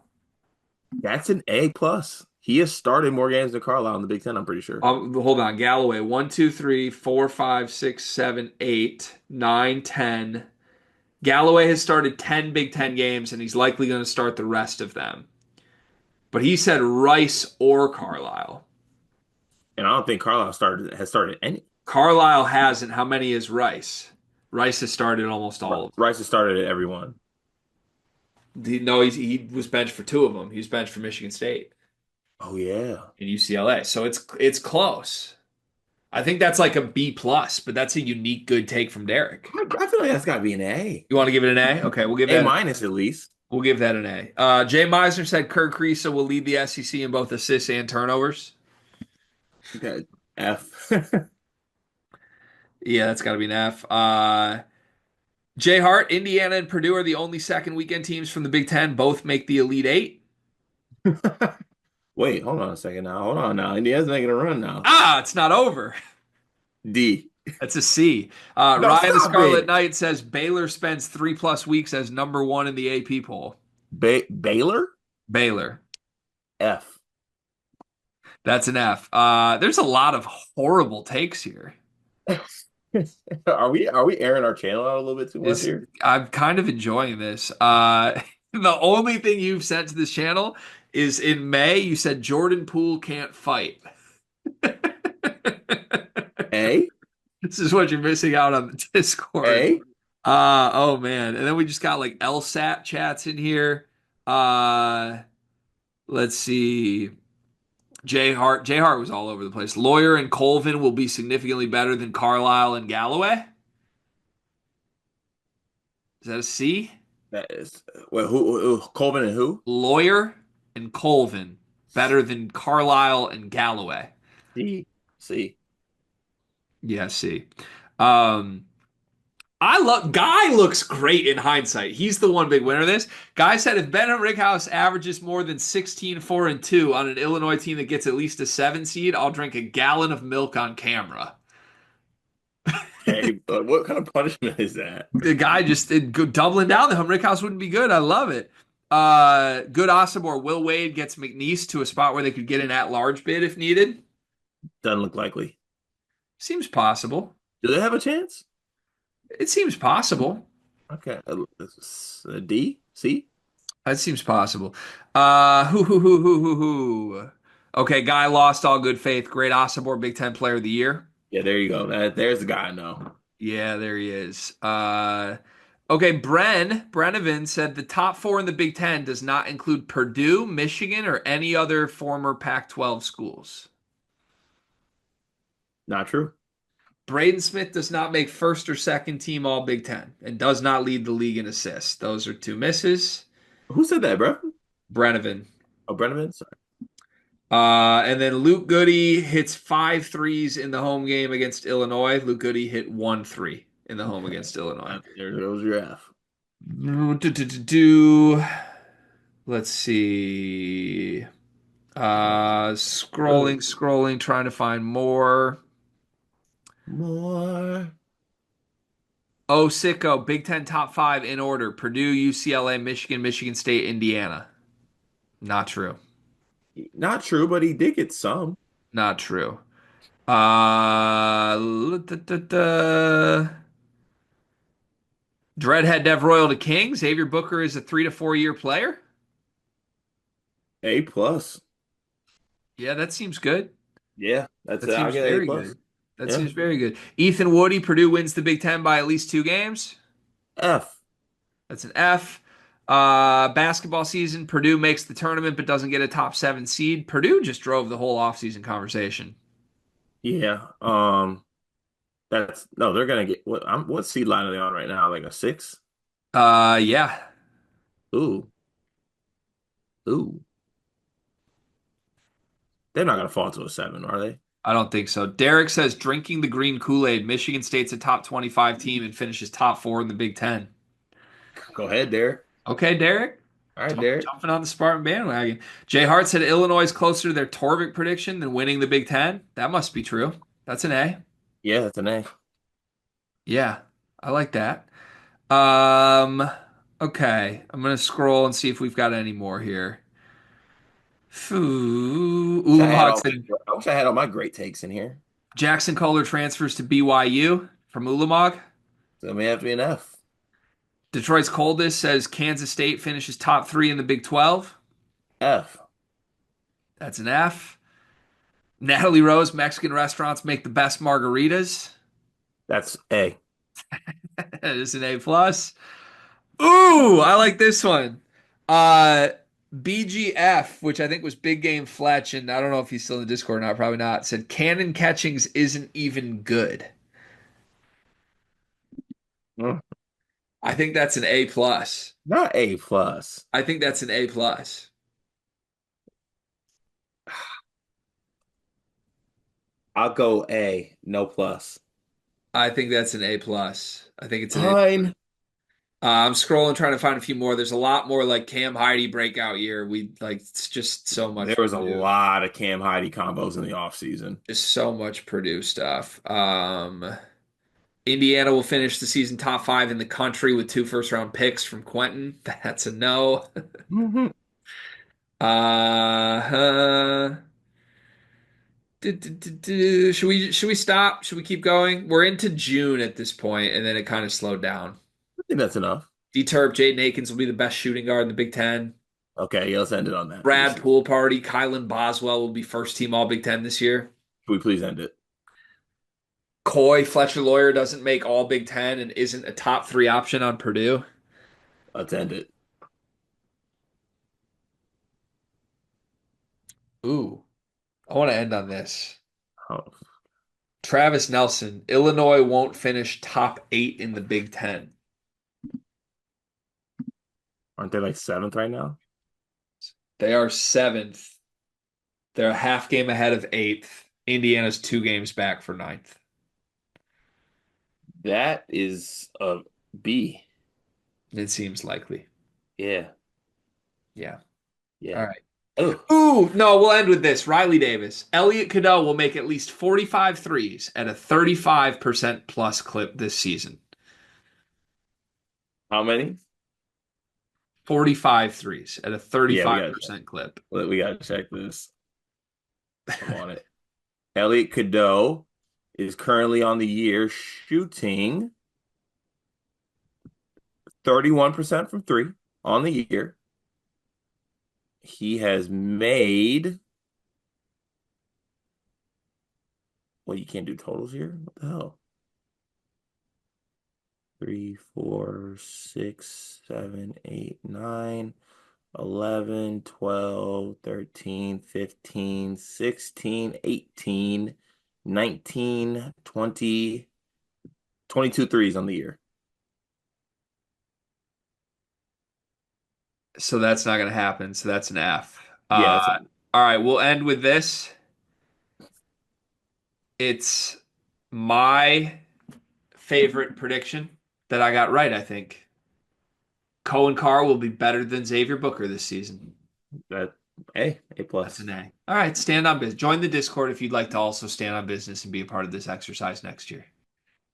That's an A plus. He has started more games than Carlisle in the Big Ten, I'm pretty sure. Hold on. Galloway, 1, 2, 3, 4, 5, 6, 7, 8, 9, 10. Galloway has started 10 Big Ten games, and he's likely going to start the rest of them. But he said Rice or Carlisle. And I don't think Carlisle has started any. Carlisle hasn't. How many is Rice? Rice has started almost all of them. Rice has started at every one. No, he was benched for 2 of them. He was benched for Michigan State Oh yeah. and UCLA. So it's close. I think that's like a B plus, but that's a unique good take from Derek. I feel like that's got to be an A. You want to give it an A? Okay, we'll give A that. minus at least. We'll give that an A. Jay Meisner said Kirk Kriisa will lead the SEC in both assists and turnovers. Okay. F. Yeah, that's got to be an F. Jay Hart, Indiana and Purdue are the only second weekend teams from the Big Ten. Both make the Elite Eight. Wait, hold on a second now. Hold on now. Indiana's making a run now. It's not over. D. That's a C. No, Ryan the stop Scarlet it. Knight says Baylor spends 3+ weeks as number 1 in the AP poll. Baylor? Baylor. F. That's an F. There's a lot of horrible takes here. Are we airing our channel out a little bit too much here? I'm kind of enjoying this. The only thing you've sent to this channel is in May, you said Jordan Poole can't fight. A? This is what you're missing out on the Discord. A? Oh man. And then we just got like LSAT chats in here. Let's see. Jay Hart was all over the place. Lawyer and Colvin will be significantly better than Carlisle and Galloway. Is that a C? That is. Wait, who? Colvin and who? Lawyer and Colvin better than Carlisle and Galloway. D. C. Yeah, C. Guy looks great in hindsight. He's the one big winner of this. Guy said if Ben Rickhouse averages more than 16, 4, and 2 on an Illinois team that gets at least a 7 seed, I'll drink a gallon of milk on camera. Hey, what kind of punishment is that? The guy just doubling down that Rickhouse wouldn't be good. I love it. Good Osobor. Will Wade gets McNeese to a spot where they could get an at-large bid if needed. Doesn't look likely. Seems possible. Do they have a chance? It seems possible. Okay. D? C? That seems possible. Who. Okay, Guy lost all good faith. Great Osobor, Big Ten Player of the Year. Yeah, there you go. There's the guy I know. Yeah, there he is. Okay, Brenovan said the top 4 in the Big Ten does not include Purdue, Michigan, or any other former Pac-12 schools. Not true. Braden Smith does not make first or second team All Big Ten and does not lead the league in assists. Those are 2 misses. Who said that, bro? Brennaman. Oh, Brenneman? Sorry. And then Luke Goody hits 5 threes in the home game against Illinois. Luke Goody hit 1 3 in the home against Illinois. There goes your F. Let's see. Oh, Scrolling, trying to find more. more. Oh, sicko. Big Ten top five in order: Purdue, UCLA, Michigan, Michigan State, Indiana. Not true. Not true, but he did get some. Not true. Uh, Dreadhead Dev Royal to King. Xavier Booker is a 3 to 4 year player. A plus. Yeah, that seems good. Yeah, that's That it. I'll seems get A very plus. good. That Yeah. seems very good. Ethan Woody, Purdue wins the Big Ten by at least 2 games. F. That's an F. Basketball season, Purdue makes the tournament but doesn't get a top 7 seed. Purdue just drove the whole offseason conversation. Yeah. That's no, they're gonna get what seed line are they on right now? Like a 6? Yeah, Ooh. Ooh. They're not gonna fall to a 7, are they? I don't think so. Derek says drinking the green Kool-Aid. Michigan State's a top 25 team and finishes top 4 in the Big Ten. Go ahead, Derek. Okay, Derek. All right, Derek. Jumping on the Spartan bandwagon. Jay Hart said Illinois is closer to their Torvik prediction than winning the Big Ten. That must be true. That's an A. Yeah, that's an A. Yeah, I like that. Um, okay. I'm gonna scroll and see if we've got any more here. Wish I had Ulamog all my, said I wish I had all my great takes in here. Jackson Kohler transfers to BYU from Ulamog. So it may have to be an F. Detroit's coldest says Kansas State finishes top 3 in the Big 12. F. That's an F. Natalie Rose, Mexican restaurants make the best margaritas. That's A. That is an A plus. Ooh, I like this one. Uh BGF, which I think was Big Game Fletch, and I don't know if he's still in the Discord or not, probably not, said Cannon Catchings isn't even good. Mm. I think that's an A plus. Not A plus. I think that's an A plus. I'll go A, no plus. I think that's an A plus. I think it's an A. Fine. I'm scrolling trying to find a few more. There's a lot more like Cam Heidi breakout year. We like it's just so much There was a Purdue. lot of Cam Heidi combos in the offseason. Just so much Purdue stuff. Indiana will finish the season top 5 in the country with 2 first-round picks from Quentin. That's a no. Mhm. Uh, should we stop? Should we keep going? We're into June at this point, and then it kind of slowed down. I think that's enough. D-Turp, Jaden Akins will be the best shooting guard in the Big Ten. Okay, yeah, let's end it on that. Brad Pool Party, Kylan Boswell will be first team All Big Ten this year. Can we please end it? Coy Fletcher Lawyer doesn't make All Big Ten and isn't a top 3 option on Purdue. Let's end it. Ooh, I want to end on this. Oh, Travis Nelson, Illinois won't finish top 8 in the Big Ten. aren't they like 7th right now? They are 7th. They're a half game ahead of 8th. Indiana's 2 games back for 9th. That is a B. It seems likely. Yeah, Yeah. yeah. All right. Oh, Ooh, no, we'll end with this. Riley Davis. Elliot Cadeau will make at least 45 threes at a 35% plus clip this season. how many? 45 threes at a Yeah, 35% clip. we gotta check this. I'm on it. Elliot Cadeau is currently on the year shooting 31% from 3 on the year. He has made. Well, you can't do totals here. What the hell? 3, 4, 6, 7, 8, 9, 11, 12, 13, 15, 16, 18, 19, 20, 22 threes on the year. So that's not going to happen. So that's an F. Yeah, that's All right, we'll end with this. It's my favorite prediction that I got right, I think. Cohen Carr will be better than Xavier Booker this season. that. Hey, A That's plus. an A. All right, stand on business. Join the Discord if you'd like to also stand on business and be a part of this exercise next year.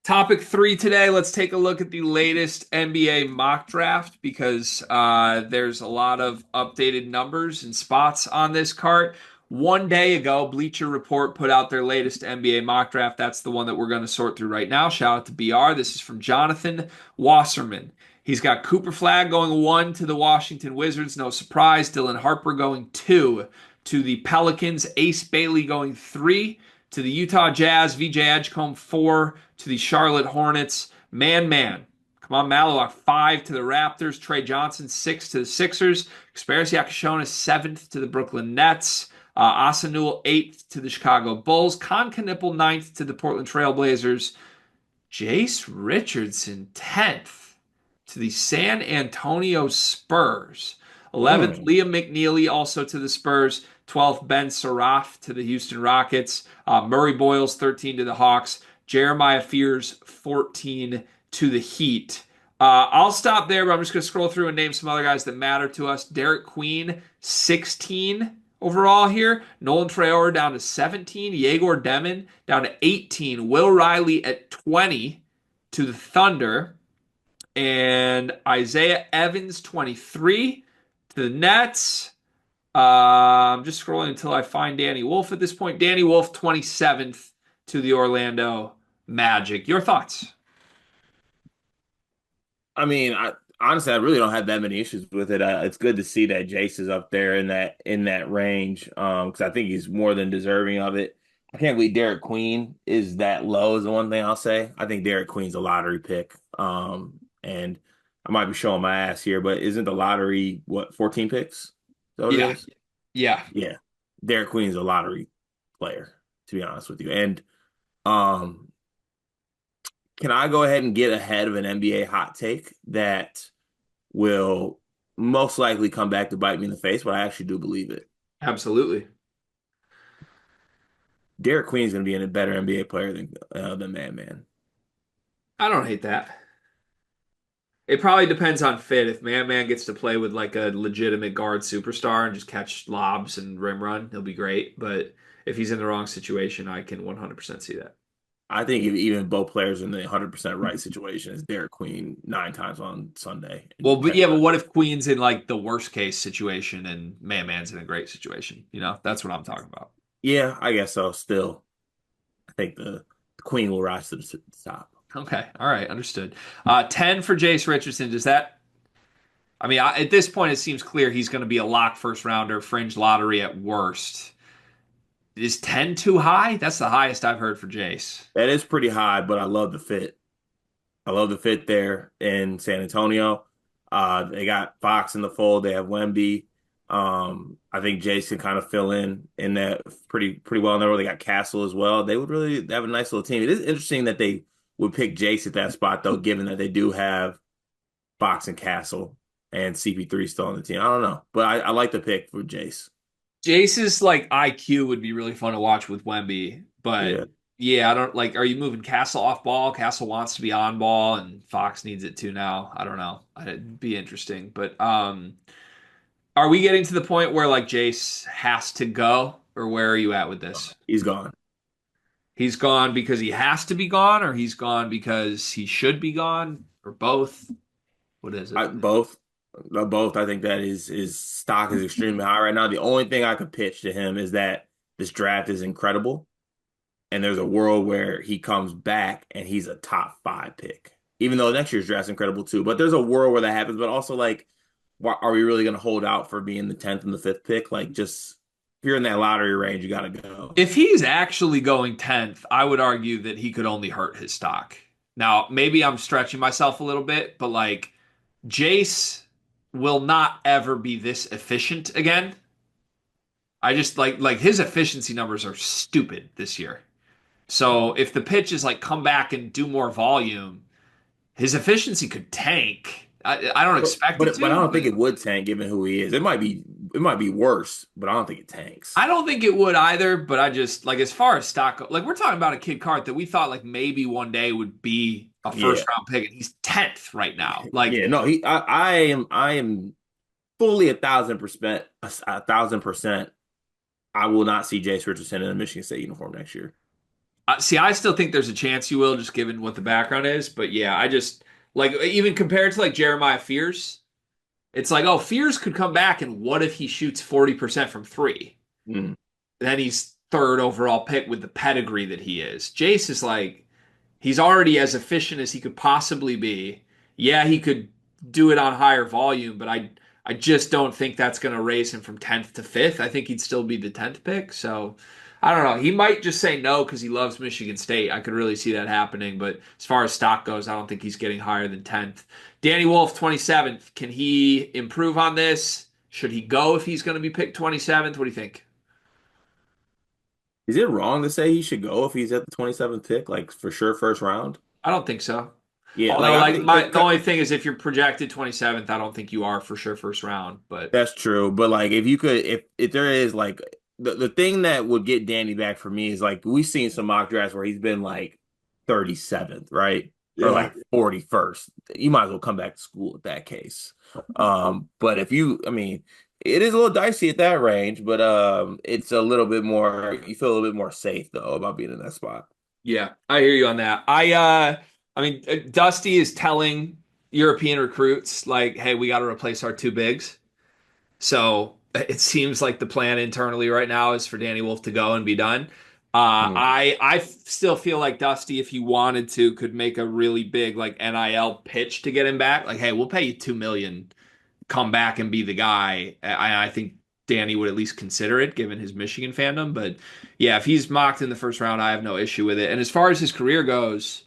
Topic three today. Let's take a look at the latest NBA mock draft because there's a lot of updated numbers and spots on this cart. One day ago, Bleacher Report put out their latest NBA mock draft. That's the one that we're going to sort through right now. Shout out to BR. This is from Jonathan Wasserman. He's got Cooper Flag going 1 to the Washington Wizards. No surprise. Dylan Harper going 2 to the Pelicans. Ace Bailey going 3 to the Utah Jazz. VJ Edgecombe 4 to the Charlotte Hornets. Man. Come on, Malloy. 5 to the Raptors. Trey Johnson 6 to the Sixers. Kasparis Yakashonis 7th to the Brooklyn Nets. Asanul 8th to the Chicago Bulls. Con Knipple 9th to the Portland Trailblazers. Jace Richardson 10th to the San Antonio Spurs. 11th, Mm. Liam McNeely also to the Spurs. 12th, Ben Saraf to the Houston Rockets. Murray Boyles 13 to the Hawks. Jeremiah Fears 14 to the Heat. I'll stop there, but I'm just going to scroll through and name some other guys that matter to us. Derek Queen, 16 overall here. Nolan Traore down to 17. Yegor Demon down to 18. Will Riley at 20 to the Thunder. And Isaiah Evans, 23 to the Nets. I'm just scrolling until I find Danny Wolf at this point. Danny Wolf, 27th to the Orlando Magic. Your thoughts? I mean, honestly, I really don't have that many issues with it. It's good to see that Jace is up there in that range, because I think he's more than deserving of it. I can't believe Derek Queen is that low. Is the one thing I'll say. I think Derek Queen's a lottery pick. And I might be showing my ass here, but isn't the lottery what 14 picks? Is that what it Yeah. is? Yeah. Yeah, Derek Queen's a lottery player, to be honest with you. And um, can I go ahead and get ahead of an NBA hot take that will most likely come back to bite me in the face, but I actually do believe it. Absolutely. Derek Queen's going to be a better NBA player than Man. I don't hate that. It probably depends on fit. If Man gets to play with like a legitimate guard superstar and just catch lobs and rim run, he'll be great. But if he's in the wrong situation, I can 100% see that. I think if even both players are in the 100% right situation, it's Derek Queen 9 times on Sunday Well, and but 10 yeah, but times. what if Queen's in like the worst case situation and Man's in a great situation? You know, that's what I'm talking about. Yeah, I guess so. Still, I think the Queen will rise to the top. Okay. All right. Understood. 10 for Jace Richardson. Does that, I mean, at this point, it seems clear he's going to be a lock first rounder, fringe lottery at worst. Is 10 too high? That's the highest I've heard for Jace. That is pretty high, but I love the fit. I love the fit there in San Antonio. They got Fox in the fold. They have Wemby. I think Jason kind of fill in that pretty well in there. They got Castle as well. They would really have a nice little team. It is interesting that they would pick Jace at that spot, though, given that they do have Fox and Castle and CP3 still on the team. I don't know, but I like the pick for Jace. Jace's like IQ would be really fun to watch with Wemby, but Yeah. yeah, I don't like. Are you moving Castle off ball? Castle wants to be on ball, and Fox needs it too now. I don't know. It'd be interesting, but are we getting to the point where like Jace has to go, or where are you at with this? He's gone. He's gone because he has to be gone, or he's gone because he should be gone, or both? What is it? Both. Both. I think that his stock is extremely high right now. The only thing I could pitch to him is that this draft is incredible, and there's a world where he comes back and he's a top 5 pick. Even though next year's draft's incredible too, but there's a world where that happens. But also, like, are we really going to hold out for being the 10th and the 5th pick? Like, just if you're in that lottery range, you got to go. If he's actually going 10th, I would argue that he could only hurt his stock. Now, maybe I'm stretching myself a little bit, but like Jace will not ever be this efficient again. I just like his efficiency numbers are stupid this year. So if the pitch is like come back and do more volume, his efficiency could tank. I don't expect it But I to, don't think but it would tank given who he is. It might be worse, but I don't think it tanks. I don't think it would either. But I just like as far as stock, like we're talking about a kid Cart that we thought like maybe one day would be a first Yeah. round pick, and he's 10th right now. Like Yeah, no, I am fully 1,000%, 1,000%. I will not see Jace Richardson in a Michigan State uniform next year. See, I still think there's a chance you will, just given what the background is. But yeah, I just like even compared to like Jeremiah Fears, it's like, oh, Fears could come back, and what if he shoots 40% from three? Mm. Then he's third overall pick with the pedigree that he is. Jace is like, he's already as efficient as he could possibly be. Yeah, he could do it on higher volume, but I just don't think that's going to raise him from 10th to 5th. I think he'd still be the 10th pick. So I don't know. He might just say no because he loves Michigan State. I could really see that happening. But as far as stock goes, I don't think he's getting higher than 10th. Danny Wolf, 27th. Can he improve on this? Should he go if he's going to be picked 27th? What do you think? Is it wrong to say he should go if he's at the 27th pick, like for sure first round? I don't think so. Yeah, like Although, I like think the only thing is, if you're projected 27th, I don't think you are for sure first round. But that's true. But like if you could if there is like the thing that would get Danny back for me is like we've seen some mock drafts where he's been like 37th, right? Or yeah, like 41st. You might as well come back to school at that case. But if you I mean it is a little dicey at that range, but it's a little bit more you feel a little bit more safe though about being in that spot. yeah, I hear you on that. I mean, Dusty is telling European recruits like, "Hey, we got to replace our two bigs." So it seems like the plan internally right now is for Danny Wolf to go and be done. Mm. I still feel like Dusty, if he wanted to, could make a really big like NIL pitch to get him back. Like, hey, we'll pay you 2 million, come back and be the guy. I think Danny would at least consider it given his Michigan fandom. But yeah, if he's mocked in the first round, I have no issue with it. And as far as his career goes,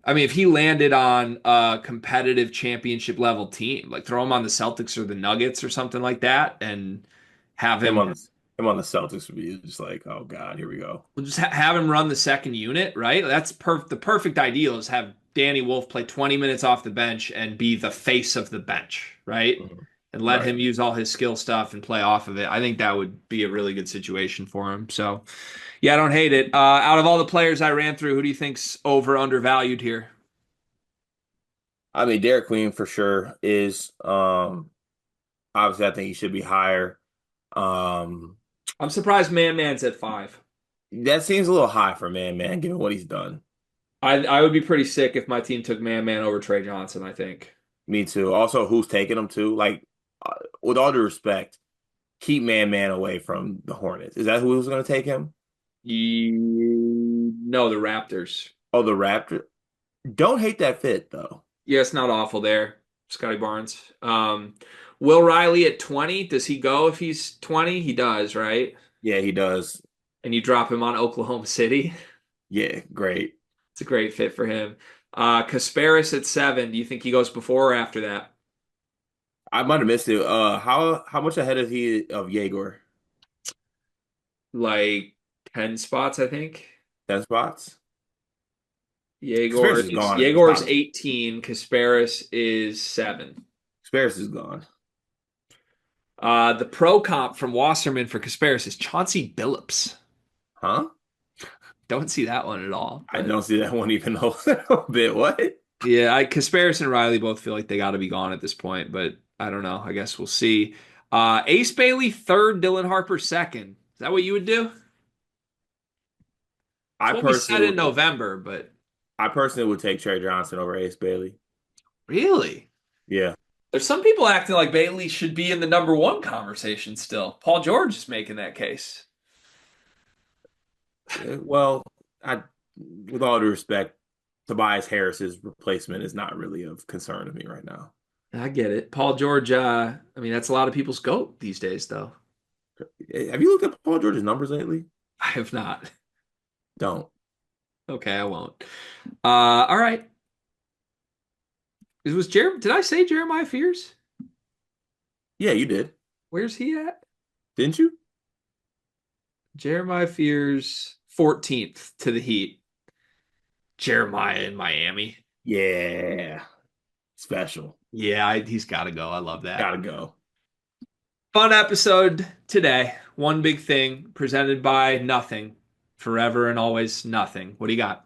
I mean, if he landed on a competitive championship level team, like throw him on the Celtics or the Nuggets or something like that, and have Him him, on the Celtics would be just like, oh God, here we go. we'll just have him run the second unit, right? That's the perfect ideal is have Danny Wolf play 20 minutes off the bench and be the face of the bench, right? Mhm. And let Right. him use all his skill stuff and play off of it. I think that would be a really good situation for him. So, yeah, I don't hate it. Out of all the players I ran through, who do you think's over undervalued here? I mean, Derek Queen for sure is obviously I think he should be higher. Um I'm surprised Man Man's at 5. that seems a little high for man, given what he's done. I would be pretty sick if my team took Man Man over Trey Johnson, I think. Me too. Also, who's taking him too? Like, with all due respect, keep man away from the Hornets. Is that who's going to take him? No, the Raptors. Oh, the Raptor. Don't hate that fit though. Yeah, it's not awful there. Scotty Barnes. Will Riley at 20. Does he go if he's 20? He does, right? Yeah, he does. And you drop him on Oklahoma City. Yeah, great. It's a great fit for him. Kasparis at 7. Do you think he goes before or after that? I might have missed it. How much ahead is he of Jaeger? Like 10 spots, I think. 10 spots. Kasparis Yegor is is gone at this Yegor's time. 18. Kasparis is 7. Kasparis is gone. The pro comp from Wasserman for Kasparis is Chauncey Billups. Huh? Don't see that one at all. I But don't see that one even a little bit. What? yeah, Kasparis and Riley both feel like they got to be gone at this point, but I don't know. I guess we'll see. Ace Bailey third, Dylan Harper second. Is that what you would do? It's I what we said personally in November, but I personally would take Trey Johnson over Ace Bailey. really? Yeah. There's some people acting like Bailey should be in the number one conversation still. Paul George is making that case. Well, I, with all due respect, Tobias Harris's replacement is not really of concern to me right now. I get it. Paul George, I mean, that's a lot of people's GOAT these days, though. Have you looked at Paul George's numbers lately? I have not. Don't. Okay, I won't. All right. Did I say Jeremiah Fears? Yeah, you did, Where's he at? didn't you? Jeremiah Fears 14th to the Heat. Jeremiah in Miami. Yeah. special. Yeah, he's got to go. I love that. Gotta go. Fun episode today. One big thing presented by nothing, forever and always nothing. What do you got?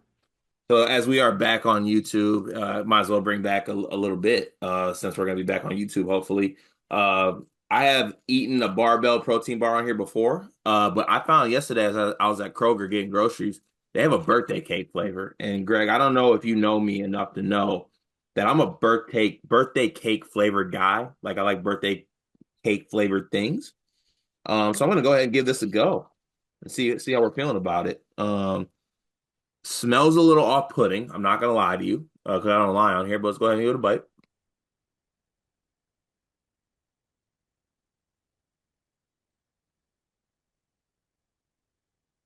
So as we are back on YouTube, might as well bring back a little bit since we're gonna be back on YouTube, hopefully. Uh, I have eaten a barbell protein bar on here before, but I found yesterday as I was at Kroger getting groceries, they have a birthday cake flavor. And Greg, I don't know if you know me enough to know that I'm a birthday cake flavored guy. Like I like birthday cake flavored things. So I'm gonna go ahead and give this a go and see how we're feeling about it. Smells a little off-putting. I'm not gonna lie to you, because I don't lie on here. But let's go ahead and give it a bite.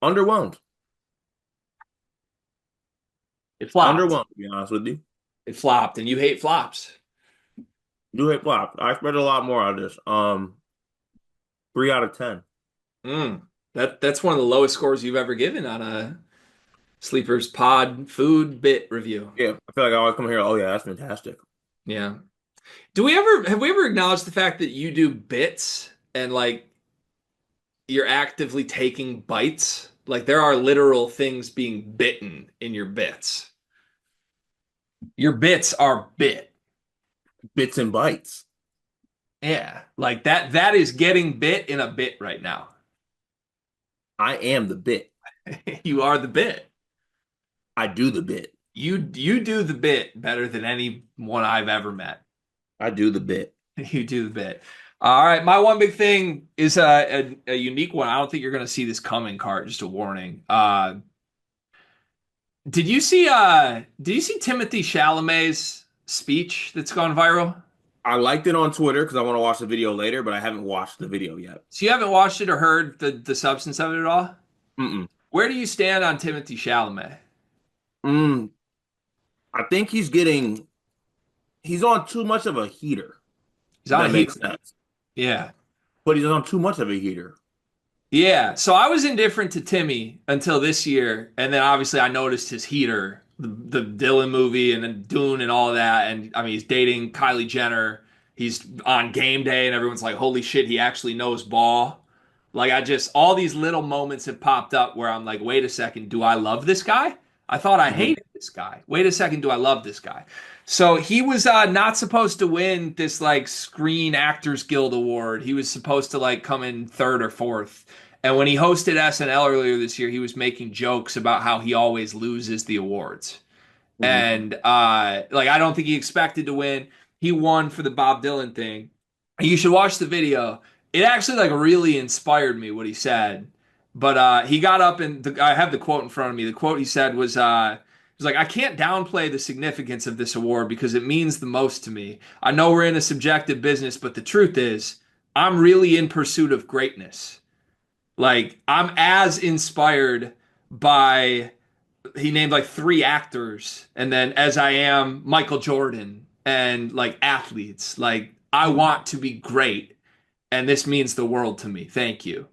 Underwhelmed. It flopped. Underwhelmed, to be honest with you. It flopped, and you hate flops. Do hit flop. I expected a lot more out of this. 3 out of 10. Mm. That's one of the lowest scores you've ever given on a Sleepers Pod food bit review. Yeah, I feel like I always come here. Oh yeah, that's fantastic. Yeah. Have we ever acknowledged the fact that you do bits and like you're actively taking bites? Like there are literal things being bitten in your bits. Your bits are bit. Bits and bites. Yeah. Like that is getting bit in a bit right now. I am the bit. You are the bit. I do the bit. You do the bit better than anyone I've ever met. I do the bit. You do the bit. All right, my one big thing is a unique one. I don't think you're going to see this coming, Cart. Just a warning. Did you see Timothy Chalamet's speech that's gone viral? I liked it on Twitter because I want to watch the video later, but I haven't watched the video yet. So you haven't watched it or heard the substance of it at all? Mm-mm. Where do you stand on Timothy Chalamet? Mm, I think he's on too much of a heater. He's If on a that heat. makes sense. Yeah. But he's on too much of a heater. Yeah, so I was indifferent to Timmy until this year, and then obviously I noticed his heater, the Dylan movie, and then Dune and all of that. And I mean, he's dating Kylie Jenner. He's on game day, and everyone's like, "Holy shit, he actually knows ball." Like I just all these little moments have popped up where I'm like, "Wait a second, do I love this guy? I thought I Mhm. hated this guy. Wait a second, do I love this guy?" So he was not supposed to win this like Screen Actors Guild award. He was supposed to like come in third or fourth. And when he hosted SNL earlier this year, he was making jokes about how he always loses the awards. Mhm. And like I don't think he expected to win. He won for the Bob Dylan thing. You should watch the video. It actually like really inspired me what he said. But he got up and I have the quote in front of me. The quote he said was like, I can't downplay the significance of this award because it means the most to me. I know we're in a subjective business, but the truth is, I'm really in pursuit of greatness. Like I'm as inspired by he named like three actors and then as I am Michael Jordan and like athletes. Like I want to be great and this means the world to me. Thank you.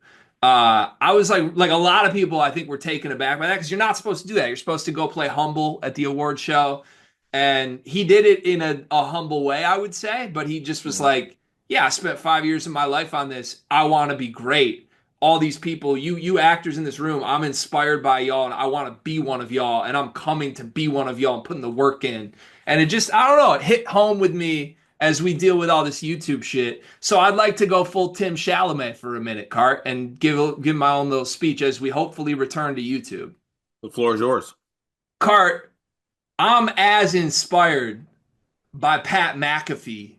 I was like a lot of people I think were taken aback by that because you're not supposed to do that. You're supposed to go play humble at the award show. And he did it in a humble way, I would say, but he just was Mhm. like, yeah, I spent 5 years of my life on this. I want to be great. All these people, you actors in this room, I'm inspired by y'all and I want to be one of y'all and I'm coming to be one of y'all and putting the work in. And it just, I don't know, it hit home with me as we deal with all this YouTube shit. So I'd like to go full Tim Chalamet for a minute, Cart, and give my own little speech as we hopefully return to YouTube. The floor is yours. Cart, I'm as inspired by Pat McAfee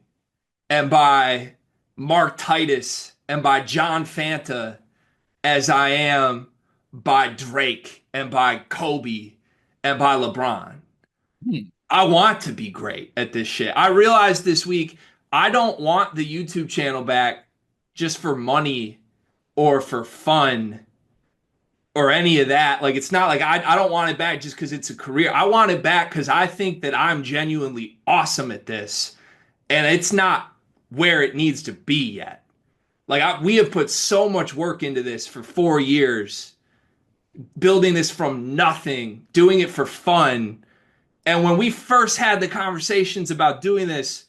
and by Mark Titus and by John Fanta as I am by Drake and by Kobe and by LeBron. Hmm. I want to be great at this shit. I realized this week I don't want the YouTube channel back just for money or for fun or any of that. Like it's not like I don't want it back just because it's a career. I want it back because I think that I'm genuinely awesome at this and it's not where it needs to be yet. Like we have put so much work into this for 4 years, building this from nothing, doing it for fun, And when we first had the conversations about doing this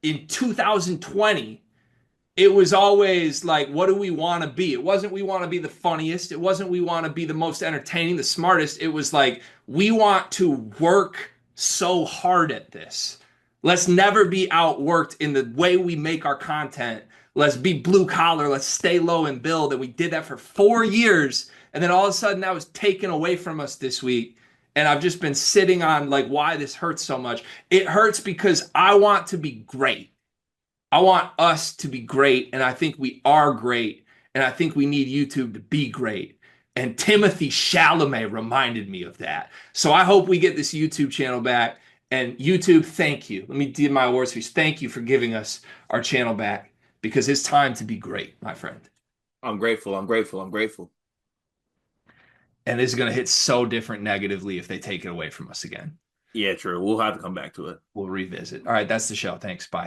in 2020, it was always like, what do we want to be? It wasn't we want to be the funniest. It wasn't we want to be the most entertaining, the smartest. It was like, we want to work so hard at this. Let's never be outworked in the way we make our content. Let's be blue collar. Let's stay low and build. And we did that for 4 years. And then all of a sudden that was taken away from us this week. And I've just been sitting on like why this hurts so much. It hurts because I want to be great. I want us to be great, and I think we are great, and I think we need YouTube to be great. And Timothy Chalamet reminded me of that. So I hope we get this YouTube channel back. And YouTube, thank you. Let me do my awards speech. Thank you for giving us our channel back because it's time to be great, my friend. I'm grateful. I'm grateful. I'm grateful. And this is going to hit so different negatively if they take it away from us again. Yeah, true. We'll have to come back to it. We'll revisit. All right, that's the show. Thanks. Bye.